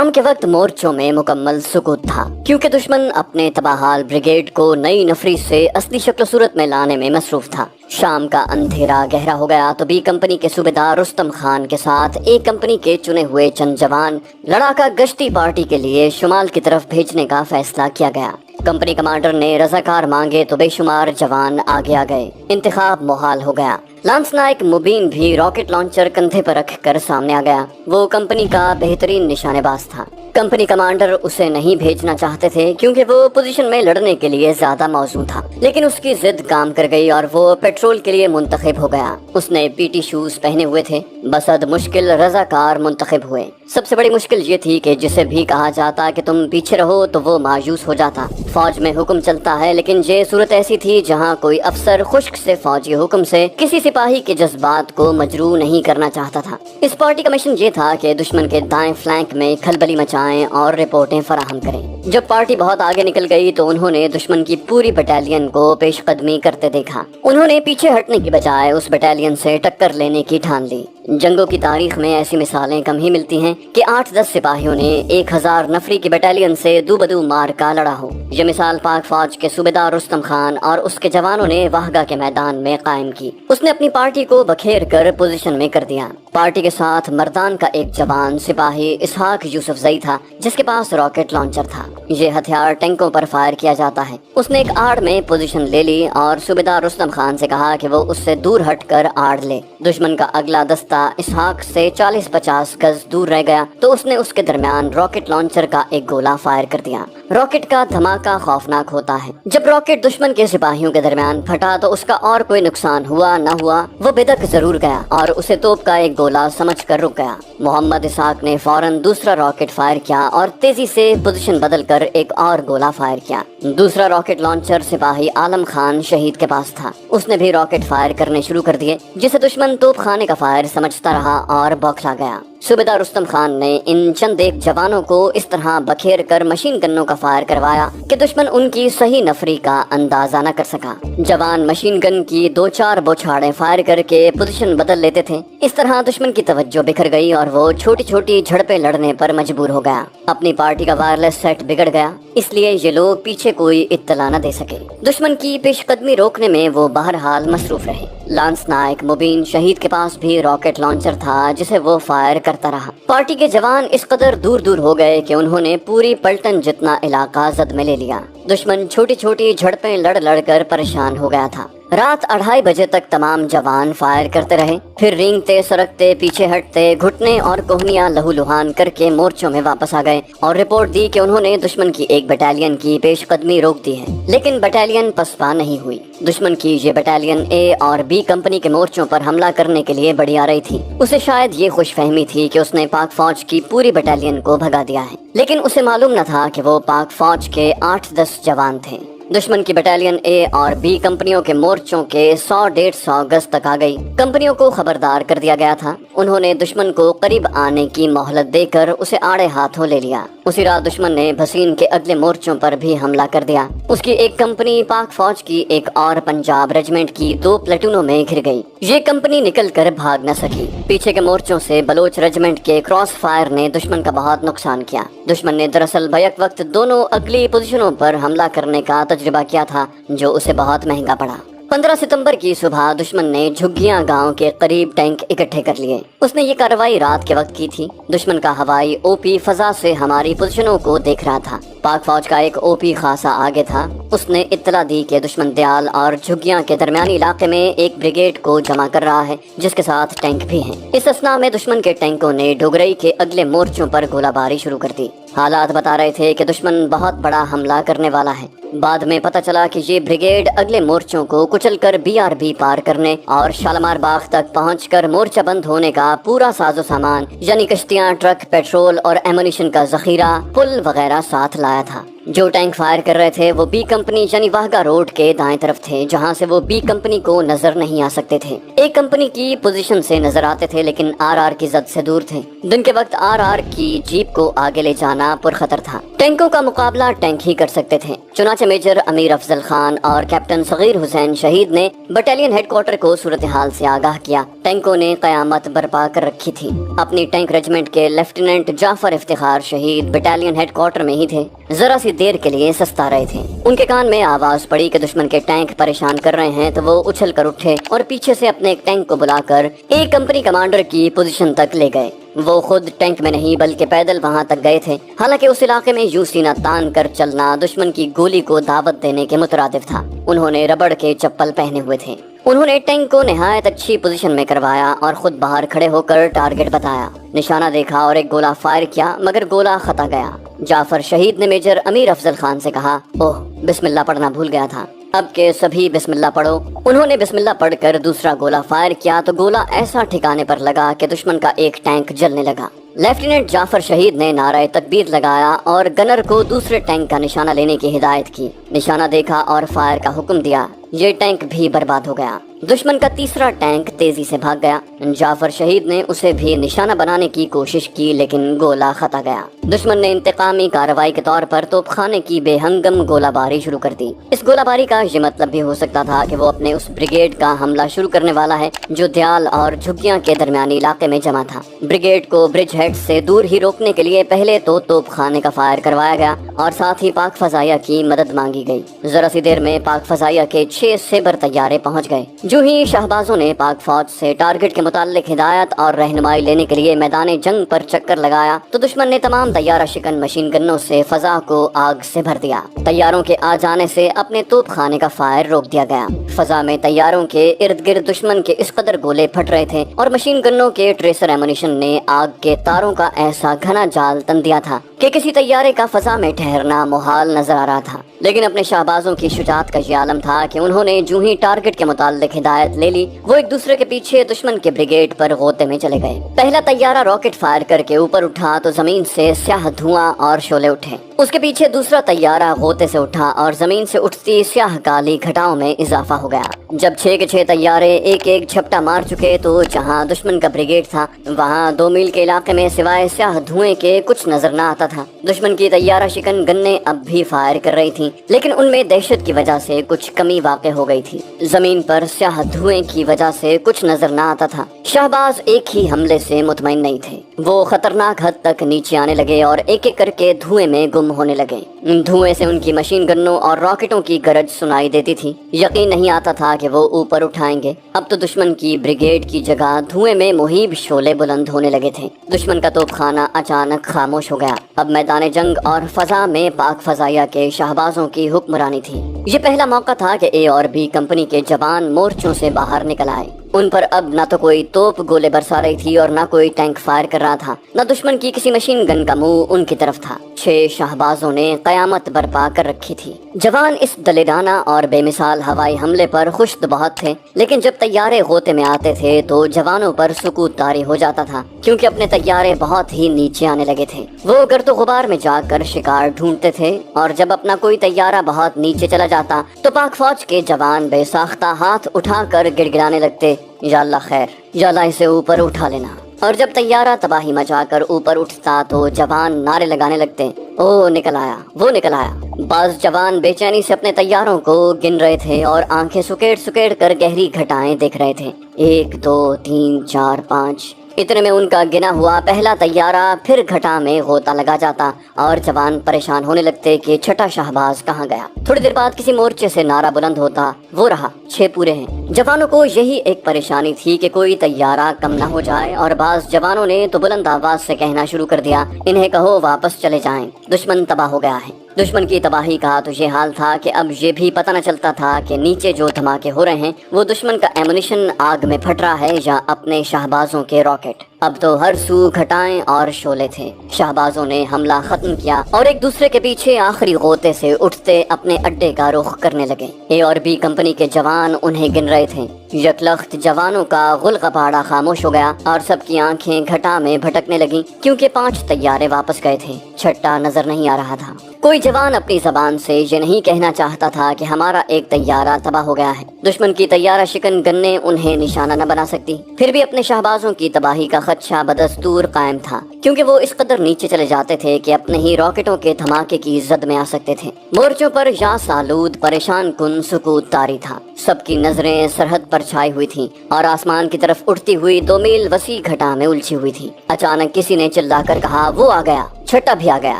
शाम के वक्त मोर्चों में मुकम्मल सुकूत था, क्योंकि दुश्मन अपने तबाहाल ब्रिगेड को नई नफरी से असली शक्ल सूरत में लाने में मसरूफ था। शाम का अंधेरा गहरा हो गया तो बी कंपनी के सूबेदार रुस्तम खान के साथ ए कंपनी के चुने हुए चंद जवान लड़ाका गश्ती पार्टी के लिए शुमाल की तरफ भेजने का फैसला किया गया। कंपनी कमांडर ने रजाकार मांगे तो बेशुमार जवान आगे आ गए। इंतखाब मुहाल हो गया। लांस नायक मुबीन भी रॉकेट लॉन्चर कंधे पर रख कर सामने आ गया। वो कंपनी का बेहतरीन निशानेबाज था। कंपनी कमांडर उसे नहीं भेजना चाहते थे क्योंकि वो पोजीशन में लड़ने के लिए ज्यादा मौजूद था, लेकिन उसकी जिद काम कर गई और वो पेट्रोल के लिए मुंतखब हो गया। उसने पीटी शूज पहने हुए थे। बसद मुश्किल रजाकार मुंतखब हुए। सबसे बड़ी मुश्किल ये थी कि जिसे भी कहा जाता कि तुम पीछे रहो तो वो मायूस हो जाता। फौज में हुक्म चलता है, लेकिन ये सूरत ऐसी थी जहाँ कोई अफसर खुश्क से फौजी हुक्म से किसी सिपाही के जज्बात को मजरू नहीं करना चाहता था। इस पार्टी का मिशन ये था कि दुश्मन के दाएं फ्लैंक में खलबली मचाएं और रिपोर्टें फराहम करें। जब पार्टी बहुत आगे निकल गई तो उन्होंने दुश्मन की पूरी बटालियन को पेशकदमी करते देखा। उन्होंने पीछे हटने की बजाय उस बटालियन से टक्कर लेने की ठान ली। जंगों की तारीख में ऐसी मिसालें कम ही मिलती हैं कि 8-10 सिपाहियों ने 1000 नफरी की बटालियन से दूबदू मार का लड़ा हो। ये मिसाल पाक फौज के सूबेदार रुस्तम खान और उसके जवानों ने वाहगा के मैदान में कायम की। उसने अपनी पार्टी को बखेर कर पोजीशन में कर दिया। पार्टी के साथ मर्दान का एक जवान सिपाही इसहाक यूसुफजई था, जिसके पास रॉकेट लॉन्चर था। ये हथियार टैंकों पर फायर किया जाता है। उसने एक आड़ में पोजीशन ले ली और सूबेदार रुस्तम खान से कहा कि वो उससे दूर हटकर आड़ ले। दुश्मन का अगला दस्ता इसहाक से 40-50 गज दूर रह गया तो उसने उसके दरमियान रॉकेट लॉन्चर का एक गोला फायर कर दिया। रॉकेट का धमाका खौफनाक होता है। जब रॉकेट दुश्मन के सिपाहियों के दरमियान फटा तो उसका और कोई नुकसान हुआ न हुआ, वो बेदक जरूर गया और उसे तोप का एक गोला समझकर रुक गया। मोहम्मद इसहाक ने फौरन दूसरा रॉकेट फायर किया और तेजी से पोजीशन बदलकर एक और गोला फायर किया। दूसरा रॉकेट लॉन्चर सिपाही आलम खान शहीद के पास था। उसने भी रॉकेट फायर करने शुरू कर दिए, जिसे दुश्मन तोप खाने का फायर समझता रहा और बौखला गया। सूबेदार रुस्तम खान ने इन चंद एक जवानों को इस तरह बखेर कर मशीन गन्नों का फायर करवाया कि दुश्मन उनकी सही नफरी का अंदाजा न कर सका। जवान मशीन गन की 2-4 बौछारें फायर करके पोजीशन बदल लेते थे। इस तरह दुश्मन की तवज्जो बिखर गई और वो छोटी छोटी झड़पें लड़ने पर मजबूर हो गया। अपनी पार्टी का वायरलेस सेट बिगड़ गया, इसलिए ये लोग पीछे कोई इत्तला न दे सके। दुश्मन की पेशकदमी रोकने में वो बहरहाल मसरूफ रहे। लांस नायक मुबीन शहीद के पास भी रॉकेट लॉन्चर था, जिसे वो फायर करता रहा। पार्टी के जवान इस कदर दूर दूर हो गए कि उन्होंने पूरी पलटन जितना इलाका जद में ले लिया। दुश्मन छोटी छोटी झड़पें लड़ लड़ कर परेशान हो गया था। रात 2:30 बजे तक तमाम जवान फायर करते रहे, फिर रेंगते सरकते पीछे हटते घुटने और कोहनियां लहूलुहान करके मोर्चों में वापस आ गए और रिपोर्ट दी कि उन्होंने दुश्मन की एक बटालियन की पेशकदमी रोक दी है, लेकिन बटालियन पसपा नहीं हुई। दुश्मन की ये बटालियन ए और बी कंपनी के मोर्चों पर हमला करने के लिए बढ़ी आ रही थी। उसे शायद ये खुशफहमी थी कि उसने पाक फौज की पूरी बटालियन को भगा दिया है, लेकिन उसे मालूम न था कि वो पाक फौज के 8-10 जवान थे। दुश्मन की बटालियन ए और बी कंपनियों के मोर्चों के 100-150 गज तक आ गई। कंपनियों को खबरदार कर दिया गया था। उन्होंने दुश्मन को करीब आने की मोहलत देकर उसे आड़े हाथों ले लिया। उसी रात दुश्मन ने भसीन के अगले मोर्चों पर भी हमला कर दिया। उसकी एक कंपनी पाक फौज की एक और पंजाब रेजिमेंट की 2 प्लेटूनों में घिर गई। ये कंपनी निकल कर भाग न सकी। पीछे के मोर्चों से बलोच रेजिमेंट के क्रॉस फायर ने दुश्मन का बहुत नुकसान किया। दुश्मन ने दरअसल बैक वक्त दोनों अगली पोजीशनों पर हमला करने का तजुर्बा किया था, जो उसे बहुत महंगा पड़ा। 15 सितंबर की सुबह दुश्मन ने झुग्गियां गांव के करीब टैंक इकट्ठे कर लिए। उसने ये कार्रवाई रात के वक्त की थी। दुश्मन का हवाई ओपी फजा से हमारी पोजीशनों को देख रहा था। पाक फौज का एक ओपी खासा आगे था। उसने इत्तला दी कि दुश्मन दयाल और झुग्गियां के दरमियानी इलाके में एक ब्रिगेड को जमा कर रहा है, जिसके साथ टैंक भी हैं। इस असना में दुश्मन के टैंकों ने डोगरई के अगले मोर्चों पर गोलाबारी शुरू कर दी। हालात बता रहे थे कि दुश्मन बहुत बड़ा हमला करने वाला है। बाद में पता चला कि ये ब्रिगेड अगले मोर्चों को कुचलकर बीआरबी पार करने और शालमार बाग तक पहुंचकर मोर्चा बंद होने का पूरा साजो सामान यानी कश्तियां, ट्रक, पेट्रोल और एमुनिशन का जखीरा, पुल वगैरह साथ लाया था। जो टैंक फायर कर रहे थे वो बी कंपनी यानी वाहगा रोड के दाएं तरफ थे, जहां से वो बी कंपनी को नजर नहीं आ सकते थे। एक कंपनी की पोजीशन से नजर आते थे, लेकिन आरआर की जद से दूर थे। दिन के वक्त आरआर की जीप को आगे ले जाना पुरखतर था। टैंकों का मुकाबला टैंक ही कर सकते थे। चुनाचे मेजर अमीर अफजल खान और कैप्टन सगीर हुसैन शहीद ने बटालियन हेडक्वार्टर को सूरत हाल से आगाह किया। टैंकों ने कयामत बर्पा कर रखी थी। अपनी टैंक रेजिमेंट के लेफ्टिनेंट जाफर इफ्तिखार शहीद बटालियन हेडक्वार्टर में ही थे। जरा सी देर के लिए सस्ता रहे थे। उनके कान में आवाज पड़ी कि दुश्मन के टैंक परेशान कर रहे हैं, तो वो उछल कर उठे और पीछे से अपने एक टैंक को बुलाकर एक कंपनी कमांडर की पोजीशन तक ले गए। वो खुद टैंक में नहीं बल्कि पैदल वहां तक गए थे। हालांकि उस इलाके में यूं सीना तान कर चलना दुश्मन की गोली को दावत देने के मुतरादिफ था। उन्होंने रबड़ के चप्पल पहने हुए थे। उन्होंने टैंक को निहायत अच्छी पोजीशन में करवाया और खुद बाहर खड़े होकर टारगेट बताया। निशाना देखा और एक गोला फायर किया, मगर गोला खता गया। जाफर शहीद ने मेजर अमीर अफजल खान से कहा, ओह बिस्मिल्लाह पढ़ना भूल गया था, अब के सभी बिस्मिल्लाह पढ़ो। उन्होंने बिस्मिल्लाह पढ़कर दूसरा गोला फायर किया तो गोला ऐसा ठिकाने पर लगा कि दुश्मन का एक टैंक जलने लगा। लेफ्टिनेंट जाफर शहीद ने नारा तकबीर लगाया और गनर को दूसरे टैंक का निशाना लेने की हिदायत की। निशाना देखा और फायर का हुक्म दिया। ये टैंक भी बर्बाद हो गया। दुश्मन का तीसरा टैंक तेजी से भाग गया। जाफर शहीद ने उसे भी निशाना बनाने की कोशिश की, लेकिन गोला खता गया। दुश्मन ने इंतकामी कार्रवाई के तौर पर तोपखाने की बेहंगम गोलाबारी शुरू कर दी। इस गोलाबारी का ये मतलब भी हो सकता था कि वो अपने उस ब्रिगेड का हमला शुरू करने वाला है जो दयाल और झुग्गियां के दरमियानी इलाके में जमा था। ब्रिगेड को ब्रिज हेड से दूर ही रोकने के लिए पहले तो तोपखाने का फायर करवाया गया और साथ ही पाक फजाइया की मदद मांगी गई। जरा सी देर में पाक फजाइया के 6 सेबर तैयारे पहुंच गए। जो ही शहबाजों ने पाक फौज से टारगेट के मुताल्लिक हिदायत और रहनुमाई लेने के लिए मैदान जंग पर चक्कर लगाया तो दुश्मन ने तमाम तैयारा शिकन मशीन गन्नों से फजा को आग से भर दिया। तैयारों के आ जाने से अपने तोपखाने का फायर रोक दिया गया। फजा में तैयारों के इर्द गिर्द दुश्मन के इस कदर गोले फट रहे थे और मशीन गन्नों के ट्रेसर एमुनिशन ने आग के तारों का ऐसा घना जाल तन दिया था कि किसी तैयारे का फजा में ठहरना मुहाल नजर आ रहा था। लेकिन अपने शहबाजों की शुजात का ये आलम था कि उन्होंने जो ही टारगेट के मुताल्लिक हिदायत ले ली, वो एक दूसरे के पीछे दुश्मन के ब्रिगेड पर गोते में चले गए। पहला तैयारा रॉकेट फायर करके ऊपर उठा तो जमीन से स्याह धुआं और शोले उठे। उसके पीछे दूसरा तैयारा गोते से उठा और जमीन से उठती स्याह काली घटाओं में इजाफा हो गया। जब 6 के 6 तैयारे एक एक झपटा मार चुके तो जहां दुश्मन का ब्रिगेड था वहां 2 मील के इलाके में सिवाय स्याह धुएं के कुछ नजर न आता था। दुश्मन की तैयारा शिकन गन्ने अब भी फायर कर रही थी, लेकिन उनमें दहशत की वजह से कुछ कमी वाक़ हो गई थी। जमीन पर स्याह धुएं की वजह से कुछ नजर न आता था। शहबाज एक ही हमले से मुतमईन नहीं थे। वो खतरनाक हद तक नीचे आने लगे और एक एक करके धुएं में गुम होने लगे। धुएं से उनकी मशीन गन्नों और रॉकेटों की गरज सुनाई देती थी। यकीन नहीं आता था कि वो ऊपर उठाएंगे। अब तो दुश्मन की ब्रिगेड की जगह धुएं में मुहीब शोले बुलंद होने लगे थे। दुश्मन का तोपखाना अचानक खामोश हो गया। अब मैदान जंग और फजा में पाक फजाइया के शहबाजों की हुक्मरानी थी। ये पहला मौका था कि ए और बी कंपनी के जवान मोर्चों से बाहर निकल आए। उन पर अब न तो कोई तोप गोले बरसा रही थी और न कोई टैंक फायर कर रहा था, न दुश्मन की किसी मशीन गन का मुंह उनकी तरफ था। 6 शहबाजों ने कयामत बर्पा कर रखी थी। जवान इस दलेराना और बेमिसाल हवाई हमले पर खुश तो बहुत थे, लेकिन जब तैयारे गोते में आते थे तो जवानों पर सुकूत तारी हो जाता था, क्योंकि अपने तैयारे बहुत ही नीचे आने लगे थे। वो गर्दो गुबार में जाकर शिकार ढूंढते थे और जब अपना कोई तैयारा बहुत नीचे चला जाता तो पाक फौज के जवान बेसाख्ता हाथ उठाकर गिड़गिड़ाने लगते, या अल्लाह खैर, या अल्लाह इसे ऊपर उठा लेना। और जब तैयारा तबाही मचाकर ऊपर उठता तो जवान नारे लगाने लगते, ओ निकल आया, वो निकल आया। बाज जवान बेचैनी से अपने तैयारों को गिन रहे थे और आंखें सुकेड़ सुकेड़ कर गहरी घटाएं देख रहे थे। 1 2 3 4 5 इतने में उनका गिना हुआ पहला तैयारा फिर घटा में गोता लगा जाता और जवान परेशान होने लगते कि छठा शहबाज कहाँ गया। थोड़ी देर बाद किसी मोर्चे से नारा बुलंद होता, वो रहा, 6 पूरे हैं। जवानों को यही एक परेशानी थी कि कोई तैयारा कम ना हो जाए और बाज जवानों ने तो बुलंद आवाज से कहना शुरू कर दिया, इन्हें कहो वापस चले जाएं, दुश्मन तबाह हो गया है। दुश्मन की तबाही का तो ये हाल था कि अब ये भी पता न चलता था कि नीचे जो धमाके हो रहे हैं वो दुश्मन का एमुनिशन आग में फट रहा है या अपने शहबाजों के रॉकेट। अब तो हर सू घटाएं और शोले थे। शहबाजों ने हमला खत्म किया और एक दूसरे के पीछे आखिरी गोते से उठते अपने अड्डे का रुख करने लगे। ए और बी कंपनी के जवान उन्हें गिन रहे थे। यकलख्त जवानों का गुलगबाड़ा खामोश हो गया और सबकी आंखें घटा में भटकने लगी, क्योंकि 5 तैयारे वापस गए थे, छठा नजर नहीं आ रहा था। कोई जवान अपनी जबान से ये नहीं कहना चाहता था कि हमारा एक तैयारा तबाह हो गया है। دشمن کی طیارہ شکن گنیں انہیں نشانہ نہ بنا سکتی، پھر بھی اپنے شہبازوں کی تباہی کا خدشہ بدستور قائم تھا، کیونکہ وہ اس قدر نیچے چلے جاتے تھے کہ اپنے ہی راکٹوں کے دھماکے کی زد میں آ سکتے تھے۔ مورچوں پر یاس آلود پریشان کن سکوت طاری تھا، سب کی نظریں سرحد پر چھائی ہوئی تھیں اور آسمان کی طرف اٹھتی ہوئی 2 میل وسیع گھٹا میں الجھی ہوئی تھی۔ اچانک کسی نے چلا کر کہا، وہ آ گیا۔ چھٹا بھی آ گیا۔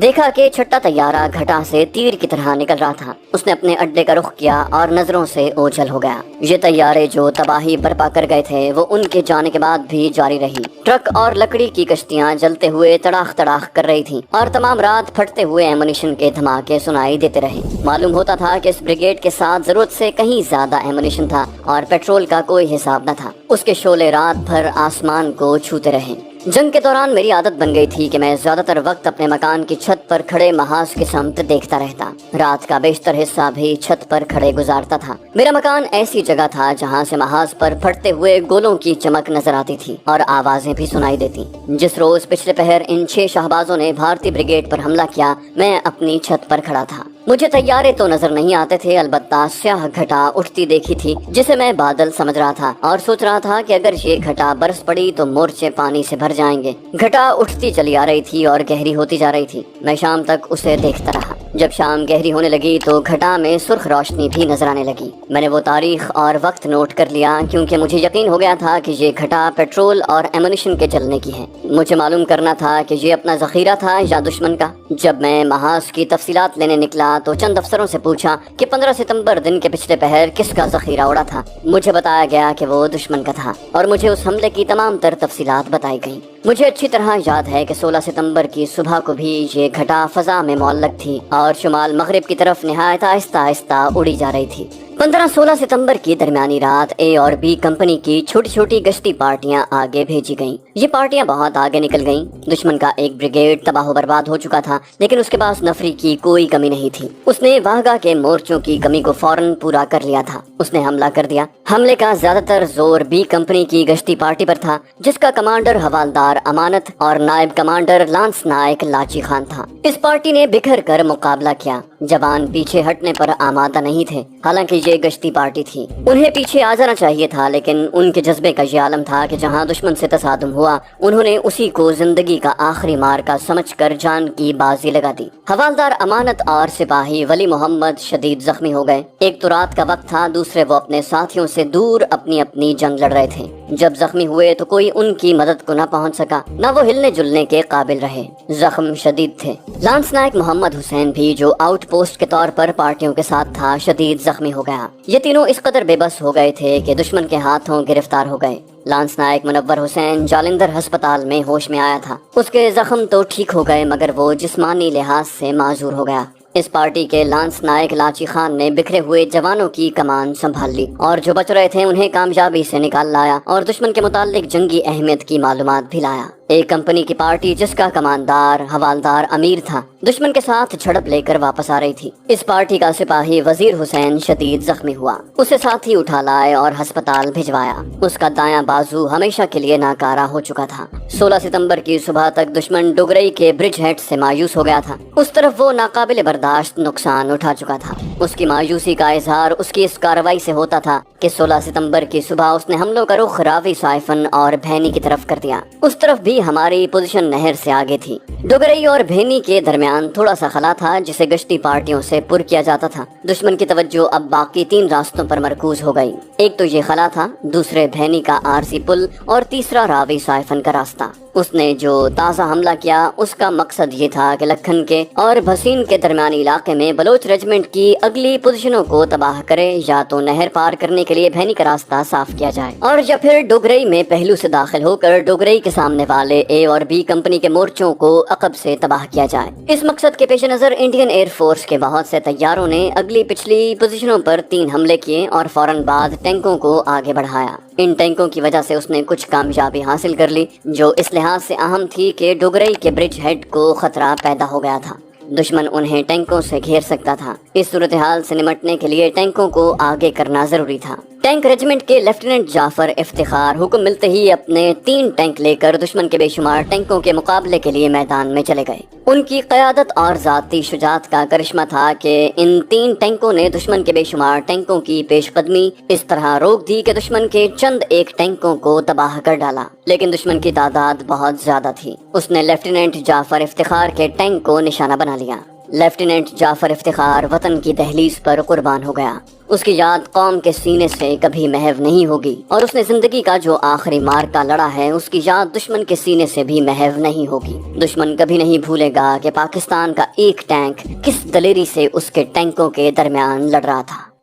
دیکھا کہ چھٹا طیارہ گھٹا سے تیر کی طرح نکل رہا تھا۔ اس نے اپنے اڈے کا رخ کیا اور نظروں سے اوجھل ہو گیا۔ یہ طیارے جو تباہی برپا کر گئے تھے وہ ان کے جانے کے بعد بھی جاری رہی۔ ٹرک اور لکڑی کی کشتیاں جلتے ہوئے تڑاخ تڑاخ کر رہی تھیں اور تمام رات پھٹتے ہوئے ایمونیشن کے دھماکے سنائی دیتے رہے۔ معلوم ہوتا تھا کہ اس بریگیڈ کے ساتھ ضرورت سے کہیں زیادہ ایمونیشن تھا اور پیٹرول کا کوئی حساب نہ تھا۔ اس کے شعلے رات بھر آسمان کو چھوتے رہے۔ جنگ کے دوران میری عادت بن گئی تھی کہ میں زیادہ تر وقت اپنے مکان کی چھت پر کھڑے محاذ کی سمت دیکھتا رہتا۔ رات کا بیشتر حصہ بھی چھت پر کھڑے گزارتا تھا۔ میرا مکان ایسی جگہ تھا جہاں سے محاذ پر پھٹتے ہوئے گولوں کی چمک نظر آتی تھی اور آوازیں بھی سنائی دیتی۔ جس روز پچھلے پہر ان 6 شہبازوں نے بھارتی بریگیڈ پر حملہ کیا، میں اپنی چھت پر کھڑا تھا۔ مجھے طیارے تو نظر نہیں آتے تھے، البتہ سیاہ گھٹا اٹھتی دیکھی تھی جسے میں بادل سمجھ رہا تھا اور سوچ رہا تھا کہ اگر یہ گھٹا برس پڑی تو مورچے پانی سے بھر جائیں گے۔ گھٹا اٹھتی چلی آ رہی تھی اور گہری ہوتی جا رہی تھی۔ میں شام تک اسے دیکھتا رہا۔ جب شام گہری ہونے لگی تو گھٹا میں سرخ روشنی بھی نظر آنے لگی۔ میں نے وہ تاریخ اور وقت نوٹ کر لیا کیونکہ مجھے یقین ہو گیا تھا کہ یہ گھٹا پیٹرول اور ایمونیشن کے جلنے کی ہے۔ مجھے معلوم کرنا تھا کہ یہ اپنا ذخیرہ تھا یا دشمن کا۔ جب میں محاذ کی تفصیلات لینے نکلا تو چند افسروں سے پوچھا کہ 15 ستمبر دن کے پچھلے پہر کس کا ذخیرہ اڑا تھا۔ مجھے بتایا گیا کہ وہ دشمن کا تھا اور مجھے اس حملے کی تمام تر تفصیلات بتائی گئیں۔ مجھے اچھی طرح یاد ہے کہ 16 ستمبر کی صبح کو بھی یہ گھٹا فضا میں معلق تھی اور شمال مغرب کی طرف نہایت آہستہ آہستہ اڑی جا رہی تھی۔ 15-16 ستمبر کی درمیانی رات اے اور بی کمپنی کی چھوٹی چھوٹی گشتی پارٹیاں آگے بھیجی گئیں۔ یہ پارٹیاں بہت آگے نکل گئیں۔ دشمن کا ایک بریگیڈ تباہ و برباد ہو چکا تھا، لیکن اس کے پاس نفری کی کوئی کمی نہیں تھی۔ اس نے واہگہ کے مورچوں کی کمی کو فوراً پورا کر لیا تھا۔ اس نے حملہ کر دیا۔ حملے کا زیادہ تر زور بی کمپنی کی گشتی پارٹی پر تھا، جس کا کمانڈر حوالدار امانت اور نائب کمانڈر لانس نائک لاچی خان تھا۔ اس پارٹی نے بکھر کر مقابلہ کیا۔ جوان پیچھے ہٹنے پر آمادہ نہیں تھے، حالانکہ یہ گشتی پارٹی تھی۔ انہیں پیچھے آ جانا چاہیے تھا، لیکن ان کے جذبے کا یہ عالم تھا کہ جہاں دشمن سے تصادم ہوا انہوں نے اسی کو زندگی کا آخری مارکا سمجھ کر جان کی بازی لگا دی۔ حوالدار امانت اور سپاہی ولی محمد شدید زخمی ہو گئے۔ ایک تو رات کا وقت تھا، دوسرے وہ اپنے ساتھیوں سے دور اپنی اپنی جنگ لڑ رہے تھے۔ جب زخمی ہوئے تو کوئی ان کی مدد کو نہ پہنچ سکا، نہ وہ ہلنے جلنے کے قابل رہے۔ زخم شدید تھے۔ لانس نائک محمد حسین بھی، جو آؤٹ پوسٹ کے طور پر پارٹیوں کے ساتھ تھا، شدید زخمی ہو گیا۔ یہ تینوں اس قدر بے بس ہو گئے تھے کہ دشمن کے ہاتھوں گرفتار ہو گئے۔ لانس نائک منور حسین جالندھر ہسپتال میں ہوش میں آیا تھا۔ اس کے زخم تو ٹھیک ہو گئے مگر وہ جسمانی لحاظ سے معذور ہو گیا۔ اس پارٹی کے لانس نائک لاچی خان نے بکھرے ہوئے جوانوں کی کمان سنبھال لی اور جو بچ رہے تھے انہیں کامیابی سے نکال لایا اور دشمن کے متعلق جنگی اہمیت کی معلومات بھی لایا۔ ایک کمپنی کی پارٹی جس کا کماندار حوالدار امیر تھا، دشمن کے ساتھ جھڑپ لے کر واپس آ رہی تھی۔ اس پارٹی کا سپاہی وزیر حسین شدید زخمی ہوا۔ اسے ساتھی اٹھا لائے اور ہسپتال بھجوایا۔ اس کا دایاں بازو ہمیشہ کے لیے ناکارہ ہو چکا تھا۔ 16 ستمبر کی صبح تک دشمن ڈوگرئی کے برج ہیڈ سے مایوس ہو گیا تھا۔ اس طرف وہ ناقابل برداشت نقصان اٹھا چکا تھا۔ اس کی مایوسی کا اظہار اس کی اس کارروائی سے ہوتا تھا کہ 16 ستمبر کی صبح اس نے حملوں کا رخ راوی سائفن اور بھینی کی طرف کر دیا۔ اس طرف بھی ہماری پوزیشن نہر سے آگے تھی۔ ڈوگرئی اور بھینی کے درمیان تھوڑا سا خلا تھا جسے گشتی پارٹیوں سے پر کیا جاتا تھا۔ دشمن کی توجہ اب باقی 3 راستوں پر مرکوز ہو گئی۔ ایک تو یہ خلا تھا، دوسرے بھینی کا عارضی پل اور تیسرا راوی سائفن کا راستہ۔ اس نے جو تازہ حملہ کیا اس کا مقصد یہ تھا کہ لکھن کے اور بھسین کے درمیانی علاقے میں بلوچ ریجمنٹ کی اگلی پوزیشنوں کو تباہ کرے، یا تو نہر پار کرنے کے لیے بھینی کا راستہ صاف کیا جائے اور یا پھر ڈوگرئی میں پہلو سے داخل ہو کر ڈوگرئی کے سامنے والے اے اور بی کمپنی کے مورچوں کو عقب سے تباہ کیا جائے۔ اس مقصد کے پیش نظر انڈین ایئر فورس کے بہت سے طیاروں نے اگلی پچھلی پوزیشنوں پر 3 حملے کیے اور فوراً بعد ٹینکوں کو آگے بڑھایا۔ ان ٹینکوں کی وجہ سے اس نے کچھ کامیابی حاصل کر لی جو اس لحاظ سے اہم تھی کہ ڈوگرئی کے برج ہیڈ کو خطرہ پیدا ہو گیا تھا۔ دشمن انہیں ٹینکوں سے گھیر سکتا تھا۔ اس صورتحال سے نمٹنے کے لیے ٹینکوں کو آگے کرنا ضروری تھا۔ टैंक रेजिमेंट के लेफ्टिनेंट जाफर इफ्तिखार हुक्म मिलते ही अपने 3 टैंक लेकर दुश्मन के बेशुमार टैंकों के मुकाबले के लिए मैदान में चले गए। उनकी क़यादत और ज़ाती शुजाअत का करिश्मा था कि इन 3 टैंकों ने दुश्मन के बेशुमार टैंकों की पेशकदमी इस तरह रोक दी कि दुश्मन के चंद एक टैंकों को तबाह कर डाला। लेकिन दुश्मन की तादाद बहुत ज्यादा थी। उसने लेफ्टिनेंट जाफर इफ्तिखार के टैंक को निशाना बना लिया। लेफ्टिनेंट जाफर इफ्तिखार वतन की दहलीज पर कुर्बान हो गया। उसकी याद कौम के सीने से कभी महव नहीं होगी और उसने जिंदगी का जो आखिरी मार्का लड़ा है उसकी याद दुश्मन के सीने से भी महव नहीं होगी। दुश्मन कभी नहीं भूलेगा कि पाकिस्तान का एक टैंक किस दलेरी से उसके टैंकों के दरमियान लड़ रहा था।